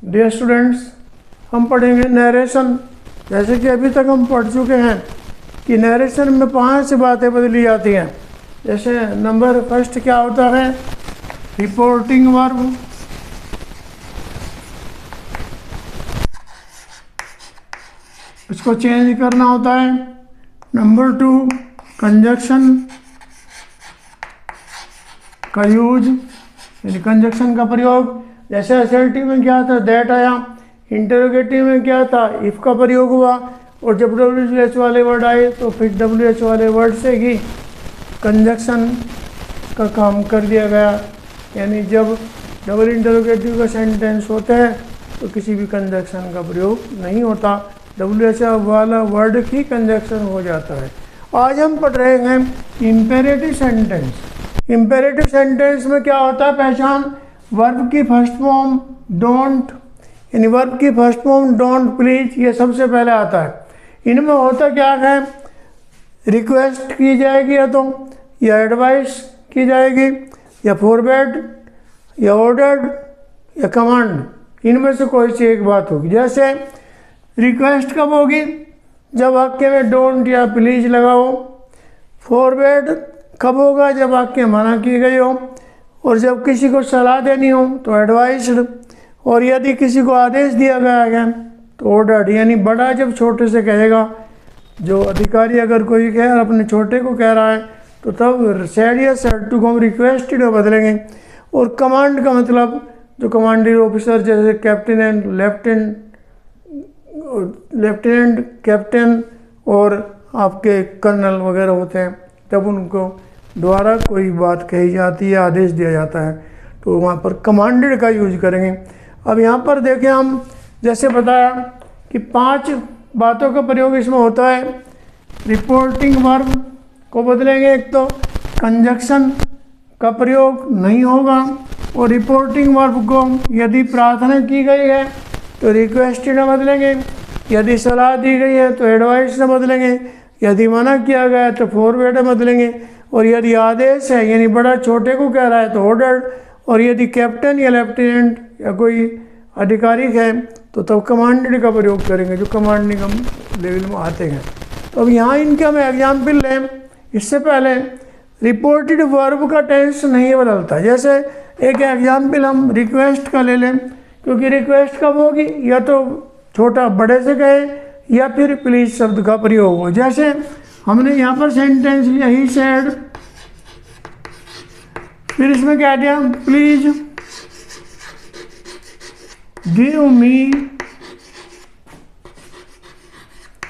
Dear students, हम पढ़ेंगे narration. जैसे कि अभी तक हम पढ़ चुके हैं कि नरेशन में 5 बातें बदली जाती हैं। जैसे नंबर फर्स्ट क्या होता है, रिपोर्टिंग वर्ब। इसको चेंज करना होता है। नंबर 2, कंजक्शन का यूज, यानी कंजक्शन का प्रयोग। जैसे असर्टिव में क्या था, दैट आया। इंटरोगेटिव में क्या था, इफ़ का प्रयोग हुआ। और जब WH वाले वर्ड आए तो फिर WH वाले वर्ड से ही कंजक्शन का काम कर दिया गया। यानी जब डबल इंटरोगेटिव का सेंटेंस होता है तो किसी भी कंजक्शन का प्रयोग नहीं होता, WH वाला वर्ड की कंजक्शन हो जाता है। आज हम पढ़ रहे हैं इम्पेरेटिव सेंटेंस। इम्पेरेटिव सेंटेंस में क्या होता है, पहचान। वर्ब की फर्स्ट फॉर्म डोंट, यानी वर्ब की फर्स्ट फॉर्म डोंट, प्लीज, ये सबसे पहले आता है। इनमें होता क्या है, रिक्वेस्ट की जाएगी या एडवाइस की जाएगी या फॉरवर्ड या ऑर्डर्ड या कमांड, इनमें से कोई सी एक बात होगी। जैसे रिक्वेस्ट कब होगी, जब वाक्य में डोंट या प्लीज लगाओ। फॉरवर्ड कब होगा, जब वाक्य मना की गई हो। और जब किसी को सलाह देनी हो तो एडवाइस्ड। और यदि किसी को आदेश दिया गया है तो ऑर्डर्ड, यानी बड़ा जब छोटे से कहेगा, जो अधिकारी अगर कोई कह अपने छोटे को कह रहा है तो तब सेड या सेड टू को हम रिक्वेस्टेड में बदलेंगे। और कमांड का मतलब जो कमांडिंग ऑफिसर जैसे कैप्टन एंड लेफ्टिनेंट, कैप्टन और आपके कर्नल वगैरह होते हैं, तब उनको द्वारा कोई बात कही जाती है, आदेश दिया जाता है, तो वहाँ पर कमांडेड का यूज करेंगे। अब यहाँ पर देखें हम, जैसे बताया कि 5 बातों का प्रयोग इसमें होता है। रिपोर्टिंग वर्ब को बदलेंगे, एक तो कंजक्शन का प्रयोग नहीं होगा। और रिपोर्टिंग वर्ब को यदि प्रार्थना की गई है तो रिक्वेस्टेड में बदलेंगे, यदि सलाह दी गई है तो एडवाइस में बदलेंगे, यदि मना किया गया है तो फॉरवर्ड में बदलेंगे, और यदि आदेश है यानी बड़ा छोटे को कह रहा है तो ऑर्डर्ड, और यदि कैप्टन या लेफ्टिनेंट या कोई अधिकारी है तो तब कमांडेड का प्रयोग करेंगे, जो कमांडिंग लेवल में आते हैं। तो अब यहाँ इनके हम एग्जाम्पल लें। इससे पहले रिपोर्टेड वर्ब का टेंस नहीं बदलता। जैसे एक एग्जाम्पल हम रिक्वेस्ट का ले लें, क्योंकि रिक्वेस्ट कब होगी, या तो छोटा बड़े से कहे या फिर प्लीज शब्द का प्रयोग हो। जैसे हमने यहाँ पर सेंटेंस लिया, ही सेड, फिर इसमें क्या दिया, please give me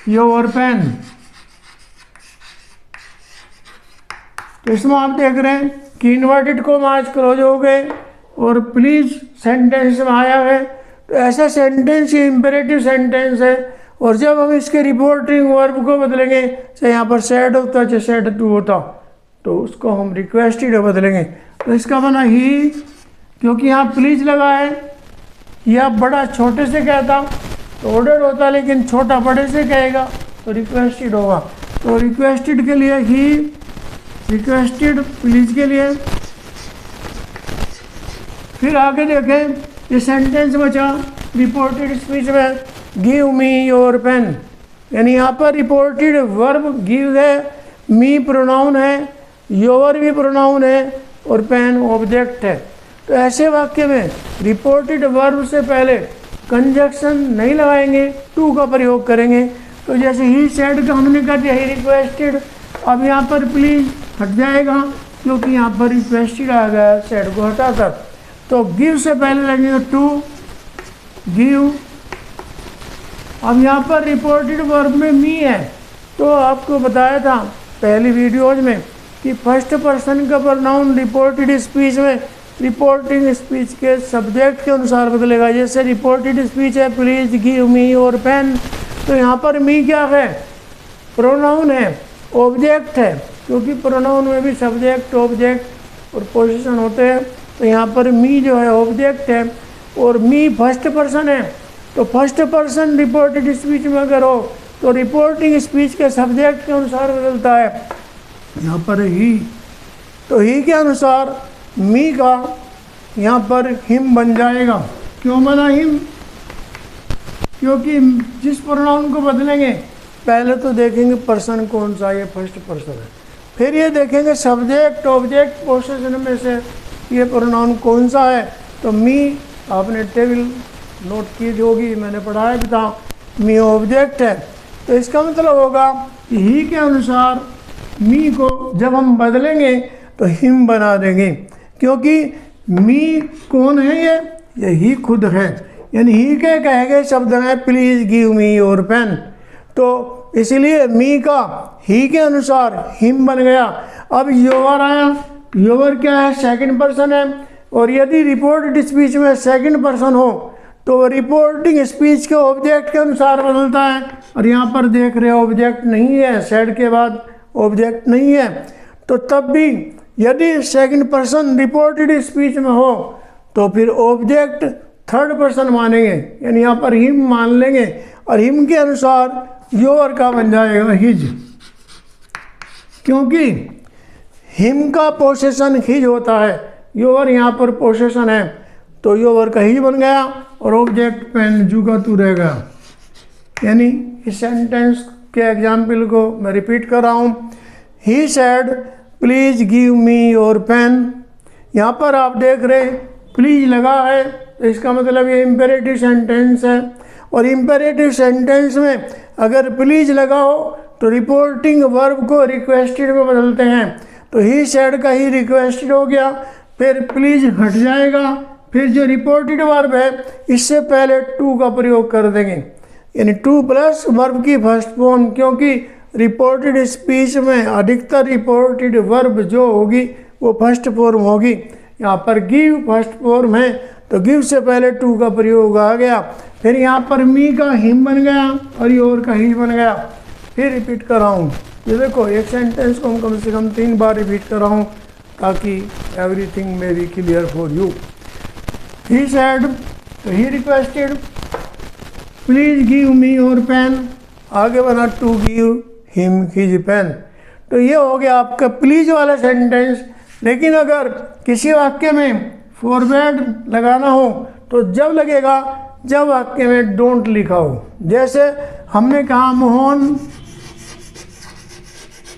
your pen. तो इसमें आप देख रहे हैं कि इन्वर्टेड कॉमास क्लोज हो गए और प्लीज सेंटेंस में आया है। तो ऐसा सेंटेंस ये इम्पेरेटिव सेंटेंस है। और जब हम इसके रिपोर्टिंग वर्ब को बदलेंगे, चाहे यहाँ पर सेड होता चाहे सेड टू होता, तो उसको हम रिक्वेस्टेड बदलेंगे। तो इसका बना ही, क्योंकि यहाँ प्लीज लगा है, या बड़ा छोटे से कहता तो ऑर्डर होता, लेकिन छोटा बड़े से कहेगा तो रिक्वेस्टेड होगा। तो रिक्वेस्टेड के लिए ही, रिक्वेस्टेड प्लीज के लिए। फिर आगे देखें, ये सेंटेंस बचा रिपोर्टेड स्पीच में, गिव मी योर पेन, यानी यहाँ पर रिपोर्टेड वर्ब गिव है, मी प्रोनाउन है, योर भी प्रोनाउन है और पेन ऑब्जेक्ट है। तो ऐसे वाक्य में रिपोर्टेड वर्ब से पहले कंजक्शन नहीं लगाएंगे, टू का प्रयोग करेंगे। तो जैसे ही सेड का हमने कर दिया, ही रिक्वेस्टेड, अब यहाँ पर प्लीज हट जाएगा क्योंकि यहाँ पर रिक्वेस्टेड आ गया, सेड को हटा कर। तो गिव से पहले लगेगा टू, गिव। अब यहाँ पर रिपोर्टेड वर्ब में मी है, तो आपको बताया था पहली वीडियोज में कि फर्स्ट पर्सन का प्रोनाउन रिपोर्टेड स्पीच में रिपोर्टिंग स्पीच के सब्जेक्ट के अनुसार बदलेगा। जैसे रिपोर्टेड स्पीच है, please give me your pen, तो यहाँ पर मी क्या है, प्रोनाउन है, ऑब्जेक्ट है, क्योंकि प्रोनाउन में भी सब्जेक्ट, ऑब्जेक्ट और पोजीशन होते हैं। तो यहाँ पर मी जो है ऑब्जेक्ट है और मी फर्स्ट पर्सन है। तो फर्स्ट पर्सन रिपोर्टेड स्पीच में अगर हो तो रिपोर्टिंग स्पीच के सब्जेक्ट के अनुसार बदलता है। यहाँ पर ही, तो ही के अनुसार मी का यहाँ पर हिम बन जाएगा। क्यों बना हिम, क्योंकि जिस प्रोनाउन को बदलेंगे पहले तो देखेंगे पर्सन कौन सा, ये फर्स्ट पर्सन है, फिर ये देखेंगे सब्जेक्ट ऑब्जेक्ट पोसेशन में से ये प्रोनाउन कौन सा है। तो मी आपने टेबल नोट की होगी, मैंने पढ़ाया भी था, मी ऑब्जेक्ट है, तो इसका मतलब होगा कि ही के अनुसार मी को जब हम बदलेंगे तो हिम बना देंगे, क्योंकि मी कौन है, ये ही खुद है, यानी ही के कहे गए शब्द हैं please give me your pen, तो इसलिए मी का ही के अनुसार हिम बन गया। अब योवर आया, योवर क्या है, सेकंड पर्सन है, और यदि रिपोर्टेड स्पीच में सेकंड पर्सन हो तो रिपोर्टिंग स्पीच के ऑब्जेक्ट के अनुसार बदलता है, और यहाँ पर देख रहे हो ऑब्जेक्ट नहीं है, सेड के बाद ऑब्जेक्ट नहीं है, तो तब भी यदि सेकंड पर्सन रिपोर्टेड स्पीच में हो तो फिर ऑब्जेक्ट थर्ड पर्सन मानेंगे, यानी यहाँ पर हिम मान लेंगे, और हिम के अनुसार योर का बन जाएगा हिज, क्योंकि हिम का पोसेशन हिज होता है, योर यहाँ पर पोसेशन है, तो योर का हिज बन गया, और ऑब्जेक्ट पेन जू का तू रह गया। यानी इस सेंटेंस के एग्जाम्पल को मैं रिपीट कर रहा हूँ, he said please give me your pen. यहाँ पर आप देख रहे प्लीज़ लगा है, तो इसका मतलब ये इम्पेरेटिव सेंटेंस है, और इम्पेरेटिव सेंटेंस में अगर प्लीज़ लगा हो तो रिपोर्टिंग वर्ब को रिक्वेस्टेड में बदलते हैं, तो ही सेड का ही रिक्वेस्टेड हो गया, फिर प्लीज़ हट जाएगा, फिर जो रिपोर्टेड वर्ब है इससे पहले टू का प्रयोग कर देंगे, यानी टू प्लस वर्ब की फर्स्ट फॉर्म, क्योंकि रिपोर्टेड स्पीच में अधिकतर रिपोर्टेड वर्ब जो होगी वो फर्स्ट फॉर्म होगी। यहाँ पर गिव फर्स्ट फॉर्म है, तो गिव से पहले टू का प्रयोग आ गया, फिर यहाँ पर मी का हिम बन गया और योर का ही बन गया। फिर रिपीट कर रहा हूँ, ये देखो एक सेंटेंस को हम कम से कम 3 बार रिपीट कर रहा हूँ ताकि everything may be clear for you. He said, तो he requested please give me your pen, आगे बना to give him his pen. तो ये हो गया आपका प्लीज वाला सेंटेंस। लेकिन अगर किसी वाक्य में फॉरवर्ड लगाना हो तो जब लगेगा जब वाक्य में डोंट लिखा हो। जैसे हमने कहा मोहन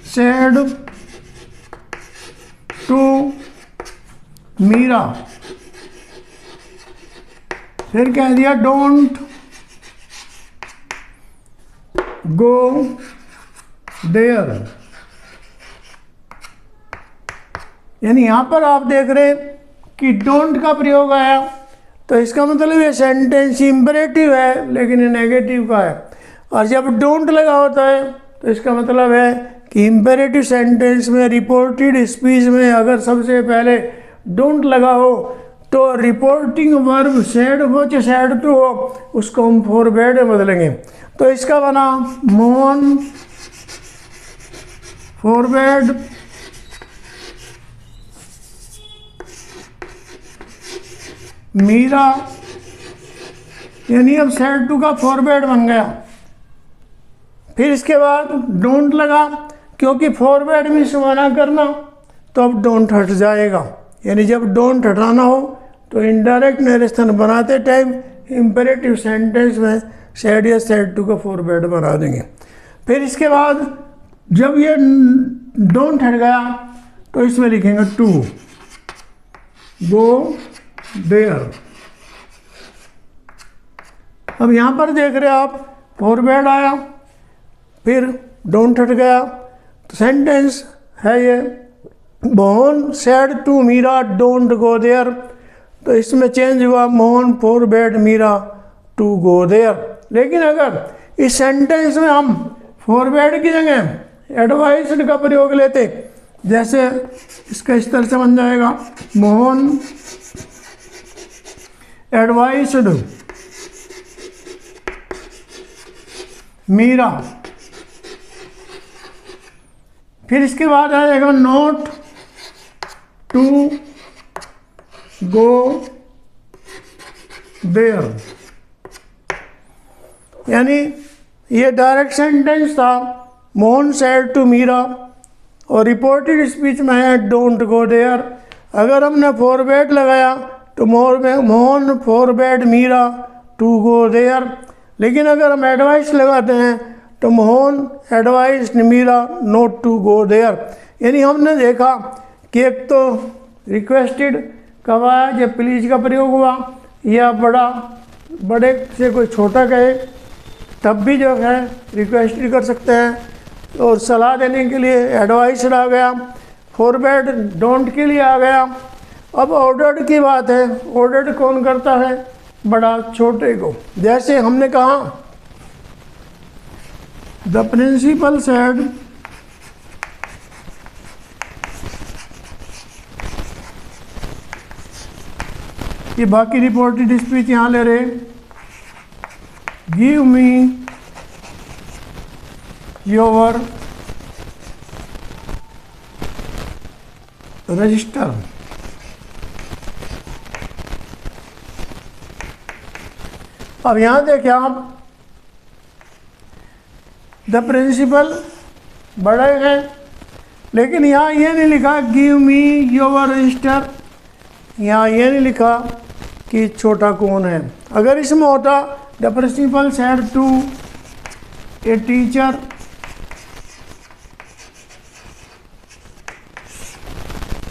सेड टू मीरा, फिर कह दिया डोंट गो देयर। यानी यहां पर आप देख रहे कि डोंट का प्रयोग आया, तो इसका मतलब ये सेंटेंस इंपरेटिव है लेकिन ये नेगेटिव का है। और जब डोंट लगा होता है तो इसका मतलब है कि इंपरेटिव सेंटेंस में रिपोर्टेड स्पीच में अगर सबसे पहले डोंट लगा हो तो रिपोर्टिंग वर्ब सेड हो चाहे सेड टू हो उसको हम फॉरवर्ड में बदलेंगे। तो इसका बना मोहन फॉरवर्ड मीरा, यानी अब सेड टू का फॉरवर्ड बन गया। फिर इसके बाद डोंट लगा, क्योंकि फॉरवर्ड में मना करना, तो अब डोंट हट जाएगा। यानी जब डोंट हटाना हो तो इनडायरेक्ट नरेशन बनाते टाइम इंपेरेटिव सेंटेंस में सेड या सेड टू का फॉरवर्ड बना देंगे। फिर इसके बाद जब ये डोंट हट गया तो इसमें लिखेंगे टू गो देयर। अब यहाँ पर देख रहे आप फॉरवर्ड आया, फिर डोंट हट गया, तो सेंटेंस है ये Mohan said to Meera don't go there. तो इसमें चेंज हुआ Mohan forward Meera to go there. लेकिन अगर इस सेंटेंस में हम फॉरवर्ड की जगह एडवाइस्ड का प्रयोग लेते, जैसे इसका इस तरह से बन जाएगा मोहन एडवाइस्ड मीरा, फिर इसके बाद आएगा नोट टू गो देयर। यानी ये डायरेक्ट सेंटेंस था मोहन सेड टू मीरा और रिपोर्टेड स्पीच में है डोंट गो देयर। अगर हमने फॉरवर्ड लगाया तो Mohan forward Meera to go there. लेकिन अगर हम एडवाइस लगाते हैं तो मोहन एडवाइस निमीरा नोट टू गो देयर, यानी हमने देखा कि एक तो रिक्वेस्टेड कब आया जब प्लीज का प्रयोग हुआ, या बड़े से कोई छोटा कहे तब भी जो है रिक्वेस्टेड कर सकते हैं। और सलाह देने के लिए एडवाइस आ गया, फॉरवर्ड डोंट के लिए आ गया। अब ऑर्डर्ड की बात है, ऑर्डर्ड कौन करता है? बड़ा छोटे को। जैसे हमने कहा द प्रिंसिपल सेड ये बाकी रिपोर्टेड स्पीच यहाँ ले रहे, गिव मी योर रजिस्टर। अब यहाँ देखें आप, द प्रिंसिपल बड़े हैं, लेकिन यहाँ ये नहीं लिखा गिव मी योर रजिस्टर, यहाँ ये नहीं लिखा कि छोटा कौन है। अगर इसमें होता the principal said to a teacher,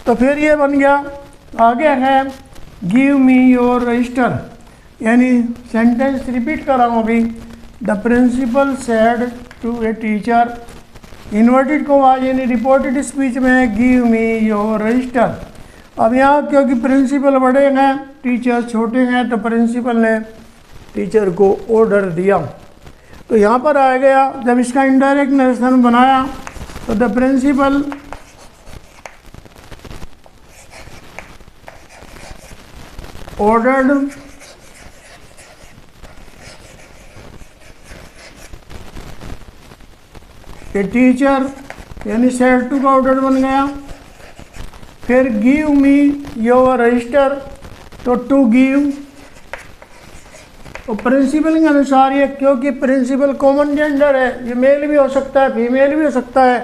तो फिर ये बन गया, आगे है गिव मी योर रजिस्टर, यानी सेंटेंस रिपीट कर रहा हूँ अभी, the principal said to a teacher, inverted comma यानी रिपोर्टेड स्पीच में गिव मी योर रजिस्टर। अब यहाँ क्योंकि प्रिंसिपल बड़े हैं, टीचर छोटे हैं, तो प्रिंसिपल ने टीचर को ऑर्डर दिया। तो यहाँ पर आ गया, जब इसका इनडायरेक्ट नरेशन बनाया तो the principal ordered a teacher, यानी सेड टू का ऑर्डर बन गया। फिर गिव मी योर रजिस्टर, तो टू गिव, तो प्रिंसिपल के अनुसार ये, क्योंकि प्रिंसिपल कॉमन जेंडर है, ये मेल भी हो सकता है फीमेल भी हो सकता है,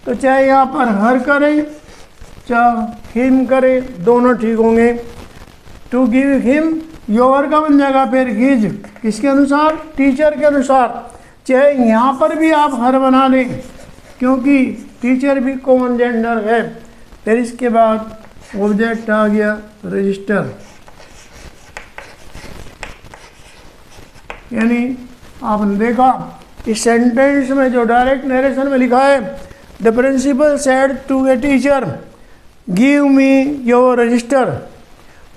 तो चाहे यहाँ पर हर करें चाहे हिम करें दोनों ठीक होंगे। टू गिव हिम योर का बन जाएगा, फिर हिज किसके अनुसार? टीचर के अनुसार। चाहे यहाँ पर भी आप हर बना लें क्योंकि टीचर भी कॉमन जेंडर है। फिर इसके बाद ऑब्जेक्ट आ गया रजिस्टर, यानी आपने देखा इस सेंटेंस में जो डायरेक्ट नरेशन में लिखा है the principal said to a teacher give me your register,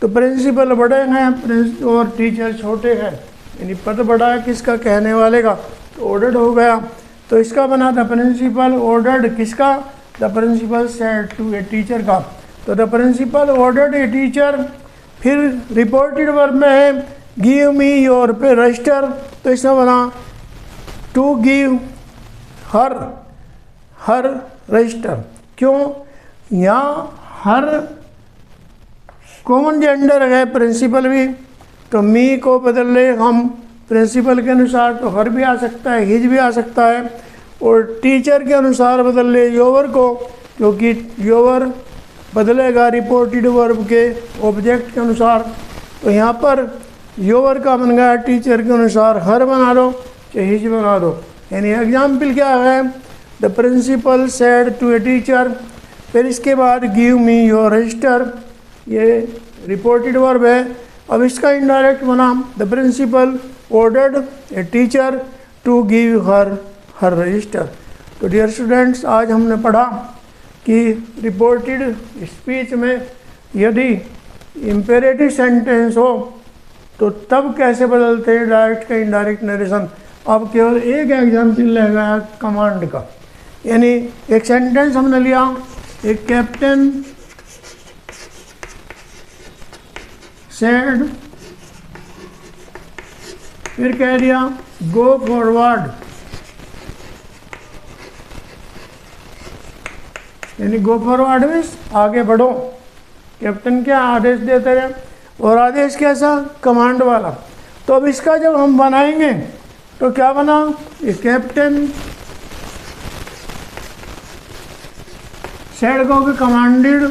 तो प्रिंसिपल बड़े हैं और टीचर छोटे हैं, यानी पद बड़ा है किसका? कहने वाले का, तो ऑर्डर्ड हो गया। तो इसका बना द प्रिंसिपल ऑर्डर्ड किसका? The principal said to a teacher का। तो the principal ordered a teacher, फिर रिपोर्टेड वर्ब में है गिव मी योर पे रजिस्टर, तो इसमें बना टू गिव हर रजिस्टर। क्यों? यहाँ हर कॉमन जेंडर है प्रिंसिपल भी, तो मी को बदल ले हम प्रिंसिपल के अनुसार, तो हर भी आ सकता है हिज भी आ सकता है, और टीचर के अनुसार बदल ले योवर को, क्योंकि योवर बदलेगा रिपोर्टेड वर्ब के ऑब्जेक्ट के अनुसार। तो यहाँ पर योवर का बन गया टीचर के अनुसार, हर बना दो चाहे हिज बना दो। यानी एग्जाम्पल क्या है? The principal said to a teacher, फिर इसके बाद गिव मी योर रजिस्टर, ये रिपोर्टेड वर्ब है। अब इसका इनडायरेक्ट बना the principal ordered a teacher to give her register. तो डियर स्टूडेंट्स, आज हमने पढ़ा कि रिपोर्टेड स्पीच में यदि इम्पेरेटिव सेंटेंस हो तो तब कैसे बदलते हैं डायरेक्ट का इनडायरेक्ट नरेशन। अब केवल एक एग्जाम्पल लगाया कमांड का, यानी एक सेंटेंस हमने लिया, एक कैप्टन सेड, फिर कह दिया गो फॉरवर्ड, यानी गो फॉरवर्ड मीन्स आगे बढ़ो। कैप्टन क्या आदेश देते रहे, और आदेश कैसा? कमांड वाला। तो अब इसका जब हम बनाएंगे तो क्या बना? ये कैप्टन सेड को भी कमांडेड,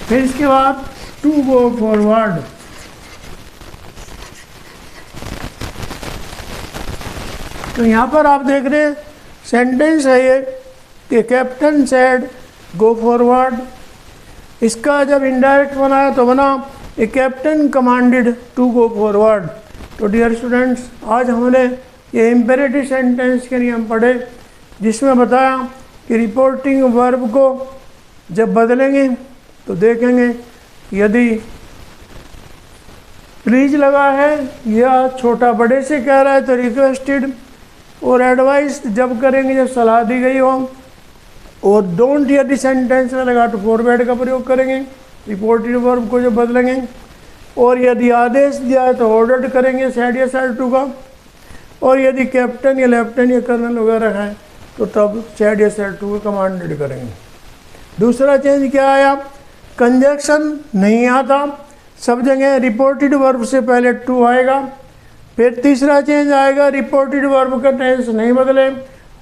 फिर इसके बाद टू गो फॉरवर्ड, तो यहाँ पर आप देख रहे हैं सेंटेंस है ये कि कैप्टन सेड गो फॉरवर्ड। इसका जब इनडायरेक्ट बनाया तो बना a captain commanded to go forward. तो डियर स्टूडेंट्स, आज हमने ये इम्पेरेटिव सेंटेंस के नियम पढ़े, जिसमें बताया कि रिपोर्टिंग वर्ब को जब बदलेंगे तो देखेंगे यदि प्लीज लगा है या छोटा बड़े से कह रहा है तो रिक्वेस्टेड, और एडवाइस जब करेंगे जब सलाह दी गई हो, और डोंट यदि सेंटेंस में लगा तो फॉरवर्ड का प्रयोग करेंगे रिपोर्टेड वर्ब को जब बदलेंगे, और यदि आदेश दिया है तो ऑर्डर्ड करेंगे सेड या सेड टू का, और यदि कैप्टन या लेफ्टिनेंट या कर्नल वगैरह है तो तब सेड या सेड टू का कमांडेड करेंगे। दूसरा चेंज क्या आया, कंजक्शन नहीं आता, सब जगह रिपोर्टेड वर्ब से पहले टू आएगा। फिर तीसरा चेंज आएगा रिपोर्टेड वर्ब का टेंस नहीं बदले।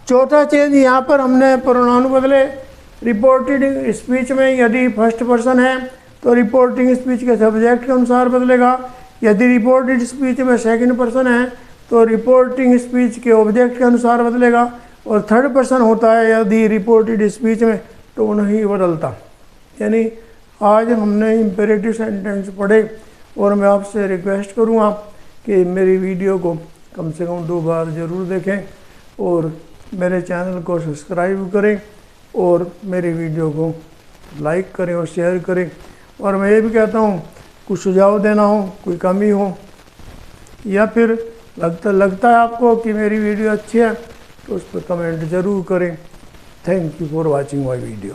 चौथा चेंज यहाँ पर हमने प्रोनाउन बदले। रिपोर्टेड स्पीच में यदि फर्स्ट पर्सन है तो रिपोर्टिंग स्पीच के सब्जेक्ट के अनुसार बदलेगा, यदि रिपोर्टेड स्पीच में सेकंड पर्सन है तो रिपोर्टिंग स्पीच के ऑब्जेक्ट के अनुसार बदलेगा, और थर्ड पर्सन होता है यदि रिपोर्टेड स्पीच में तो नहीं बदलता। यानी आज हमने इम्पेरेटिव सेंटेंस पढ़े, और मैं आपसे रिक्वेस्ट करूँगा कि मेरी वीडियो को कम से कम 2 बार ज़रूर देखें, और मेरे चैनल को सब्सक्राइब करें, और मेरी वीडियो को लाइक करें और शेयर करें। और मैं ये भी कहता हूँ, कुछ सुझाव देना हो, कोई कमी हो, या फिर लगता है आपको कि मेरी वीडियो अच्छी है तो उस पर कमेंट ज़रूर करें। Thank you for watching my video.